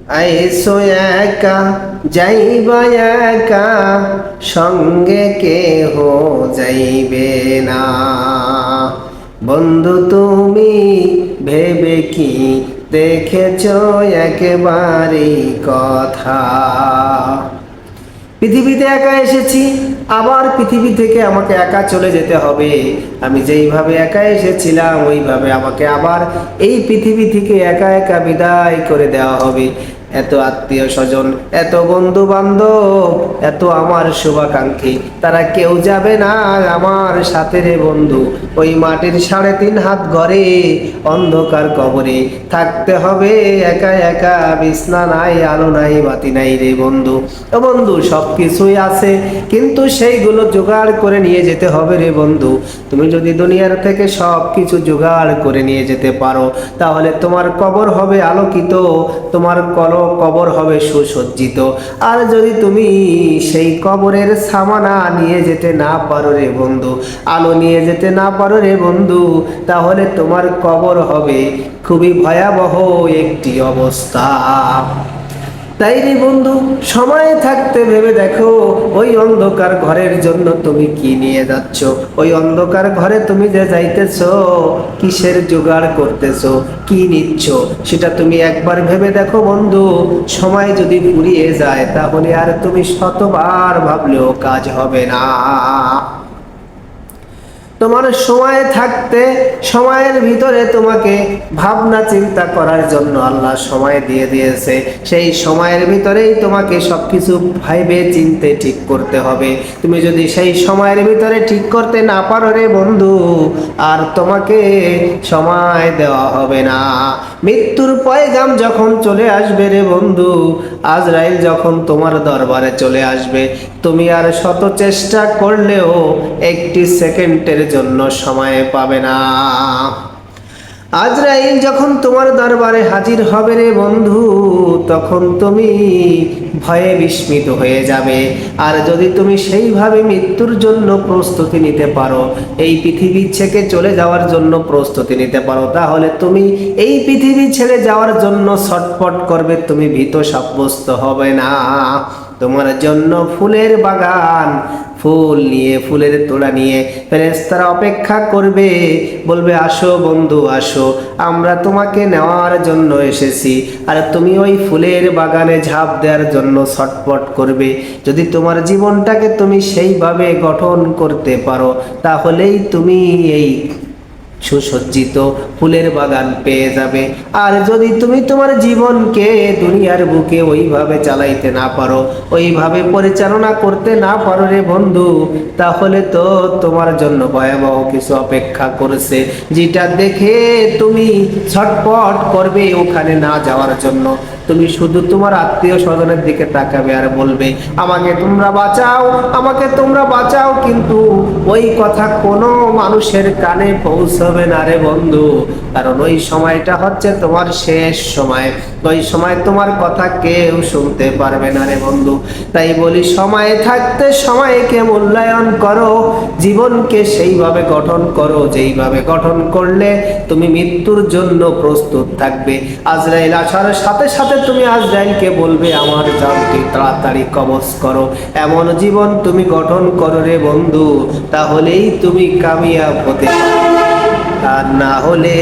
আইসো একা যাইবা একা, সঙ্গে কেহ যাইবে না। বন্ধু তুমি ভেবে কি দেখেছ একেবারেই কথা? পৃথিবীতে একা এসেছি, আবার পৃথিবী থেকে আমাকে একা চলে যেতে হবে। আমি যেইভাবে একা এসেছিলাম ওইভাবে আমাকে আবার এই পৃথিবী থেকে একা একা বিদায় করে দেওয়া হবে। এত আত্মীয় স্বজন, এত বন্ধু বান্ধব, এত আমার শুভাকাঙ্ক্ষী, তারা কেউ যাবে না আমার সাথে রে বন্ধু। ওই মাটির 3.5 হাত ঘরে, অন্ধকার কবরে থাকতে হবে একা একা। বিছনা নাই, আলো নাই, বাতি নাই রে বন্ধু। ও বন্ধু, সব কিছুই আছে, কিন্তু সেইগুলো জোগাড় করে নিয়ে যেতে হবে রে বন্ধু। তুমি যদি দুনিয়ার থেকে সব কিছু জোগাড় করে নিয়ে যেতে পারো, তাহলে তোমার কবর হবে আলোকিত, তোমার কবর হবে সুসজ্জিত। আর যদি তুমি সেই কবরের সামানা নিয়ে যেতে না পারো রে বন্ধু, আলো নিয়ে যেতে না পারো রে বন্ধু, তাহলে তোমার কবর হবে খুবই ভয়াবহ একটি অবস্থা। তাই রে বন্ধু, সময় থাকতে ভেবে দেখো, ওই অন্ধকার ঘরের জন্য তুমি কি নিয়ে যাচ্ছ? ওই অন্ধকার ঘরে তুমি যে যাইতেছো, কিসের জোগাড় করতেছো, কি নিচ্ছ, সেটা তুমি একবার ভেবে দেখো বন্ধু। সময় যদি ফুরিয়ে যায়, তাহলে আর তুমি শতবার ভাবলেও কাজ হবে না। তোমার সময় থাকতে, সময়ের ভিতরে তোমাকে ভাবনা চিন্তা করার জন্য আল্লাহ সময় দিয়ে দিয়েছে। সেই সময়ের ভিতরেই তোমাকে সবকিছু ভাইবে চিনতে ঠিক করতে হবে। তুমি যদি সেই সময়ের ভিতরে ঠিক করতে না পারো রে বন্ধু, আর তোমাকে সময় দেওয়া হবে না। মৃত্যুর পয়গাম যখন চলে আসবে রে বন্ধু, আজরাইল যখন তোমার দরবারে চলে আসবে, তুমি আর শত চেষ্টা করলেও একটি সেকেন্ডের জন্য সময় পাবে না। আজরাইল যখন তোমার দরবারে হাজির হবে রে বন্ধু, তখন তুমি ভয়ে বিস্মিত হয়ে যাবে। আর যদি তুমি সেইভাবে মৃত্যুর জন্য প্রস্তুতি নিতে পারো, এই পৃথিবী থেকে চলে যাওয়ার জন্য প্রস্তুতি নিতে পারো, তাহলে তুমি এই পৃথিবী ছেড়ে যাওয়ার জন্য ছটফট করবে, তুমি ভীত সাব্যস্ত হবে না। তোমার জন্য ফুলের বাগান, ফুল নিয়ে, ফুলের তোড়া নিয়ে ফেরেশতারা অপেক্ষা করবে, বলবে আসো বন্ধু আসো, আমরা তোমাকে নেওয়ার জন্য এসেছি। আর তুমি ওই ফুলের বাগানে ঝাঁপ দেওয়ার জন্য ছটফট করবে। যদি তোমার জীবনটাকে তুমি সেইভাবে গঠন করতে পারো, তাহলেই তুমি এই সুসজ্জিত ফুলের বাগান পেয়ে যাবে। আর যদি তুমি তোমার জীবনকে দুনিয়ার বুকে ওইভাবে চালাইতে না পারো, ওইভাবে পরিচালনা করতে না পারো রে বন্ধু, তাহলে তো তোমার জন্য ভয়াবহ কিছু অপেক্ষা করেছে, যেটা দেখে তুমি ছটফট করবে ওখানে না যাওয়ার জন্য। তুমি শুধু তোমার আত্মীয় স্বজনের দিকে তাকাবে আর বলবে আমাকে তোমরা বাঁচাও, আমাকে তোমরা বাঁচাও, কিন্তু ওই কথা কোনো মানুষের কানে পৌঁছবে না রে বন্ধু। কারণ ওই সময়টা হচ্ছে তোমার শেষ সময়, ওই সময় তোমার কথা কেউ শুনতে পারবে না রে বন্ধু। তাই বলি, সময় থাকতে সময়কে মূল্যায়ন করো, জীবনকে সেইভাবে গঠন করো যেইভাবে গঠন করলে তুমি মৃত্যুর জন্য প্রস্তুত থাকবে। আজরাইল আসার সাথে সাথে তুমি আজরাইলকে বলবে আমার জানকে তাড়াতাড়ি কবজ করো। এমন জীবন তুমি গঠন করো রে বন্ধু, তাহলেই তুমি কামিয়াব হতে পারবে, আর না হলে